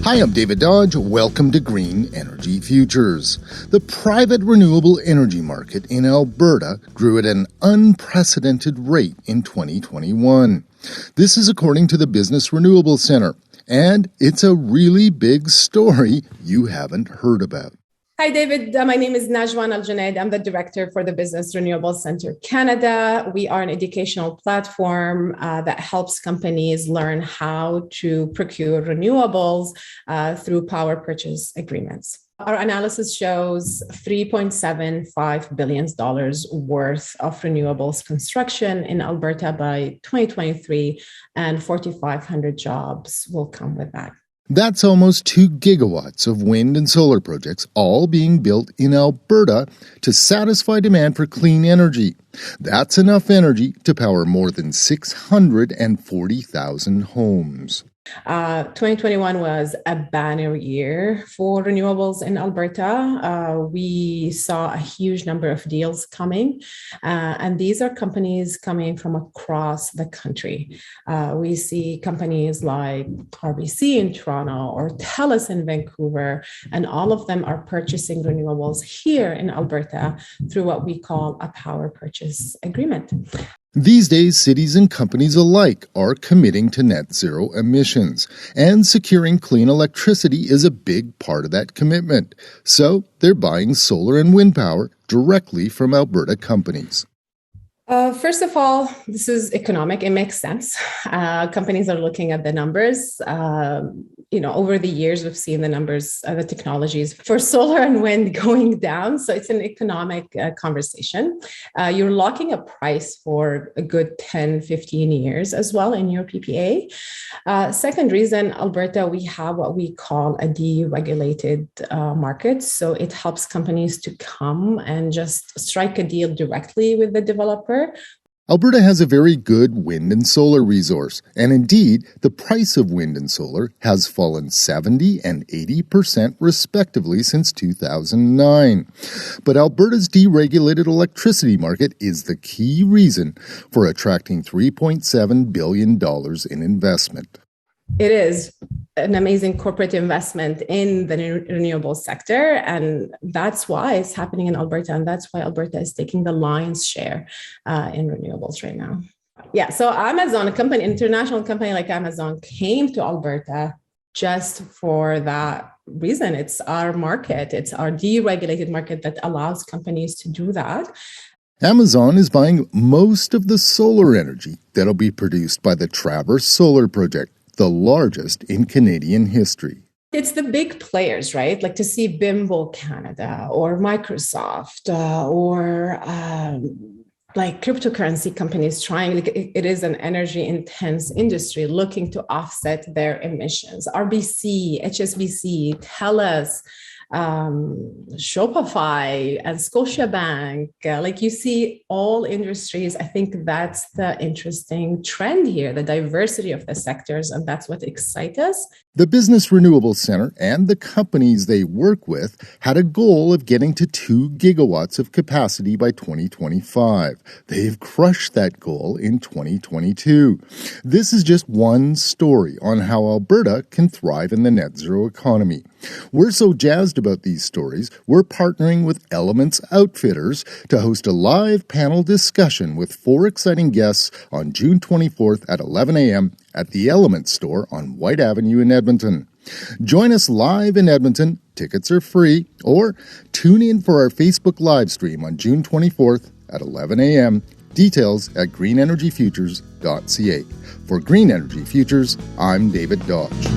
Hi, I'm David Dodge. Welcome to Green Energy Futures. The private renewable energy market in Alberta grew at an unprecedented rate in 2021. This is according to the Business Renewables Centre, and it's a really big story you haven't heard about. Hi, David. My name is Najwan Al-Junaid. I'm the director for the Business Renewables Centre Canada. We are an educational platform that helps companies learn how to procure renewables through power purchase agreements. Our analysis shows $3.75 billion worth of renewables construction in Alberta by 2023, and 4,500 jobs will come with that. That's almost 2 gigawatts of wind and solar projects, all being built in Alberta to satisfy demand for clean energy. That's enough energy to power more than 640,000 homes. 2021 was a banner year for renewables in Alberta. We saw a huge number of deals coming, and these are companies coming from across the country. We see companies like RBC in Toronto or TELUS in Vancouver, and all of them are purchasing renewables here in Alberta through what we call a power purchase agreement. These days, cities and companies alike are committing to net zero emissions, and securing clean electricity is a big part of that commitment. So they're buying solar and wind power directly from Alberta companies. First of all, this is economic. It makes sense. Companies are looking at the numbers. Over the years, we've seen the numbers, the technologies for solar and wind going down. So it's an economic conversation. You're locking a price for a good 10, 15 years as well in your PPA. Second reason, Alberta, we have what we call a deregulated market. So it helps companies to come and just strike a deal directly with the developer. Alberta has a very good wind and solar resource, and indeed, the price of wind and solar has fallen 70% and 80% respectively since 2009. But Alberta's deregulated electricity market is the key reason for attracting $3.7 billion in investment. It is an amazing corporate investment in the renewable sector, and that's why it's happening in Alberta, and that's why Alberta is taking the lion's share in renewables right now. Yeah, so Amazon, international company like Amazon, came to Alberta just for that reason. It's our market. It's our deregulated market that allows companies to do that. Amazon is buying most of the solar energy that'll be produced by the Traverse Solar Project, the largest in Canadian history. It's the big players, right? Like to see Bimbo Canada or Microsoft or like cryptocurrency companies trying. It is an energy intense industry looking to offset their emissions. RBC, HSBC, TELUS, Shopify and Scotiabank, like you see all industries. I think that's the interesting trend here, the diversity of the sectors, and that's what excites us. The Business Renewables Centre and the companies they work with had a goal of getting to 2 gigawatts of capacity by 2025. They've crushed that goal in 2022. This is just one story on how Alberta can thrive in the net zero economy. We're so jazzed about these stories, we're partnering with Elements Outfitters to host a live panel discussion with 4 exciting guests on June 24th at 11 a.m. at the Elements store on White Avenue in Edmonton. Join us live in Edmonton. Tickets are free. Or tune in for our Facebook live stream on June 24th at 11 a.m. Details at GreenEnergyFutures.ca. For Green Energy Futures, I'm David Dodge.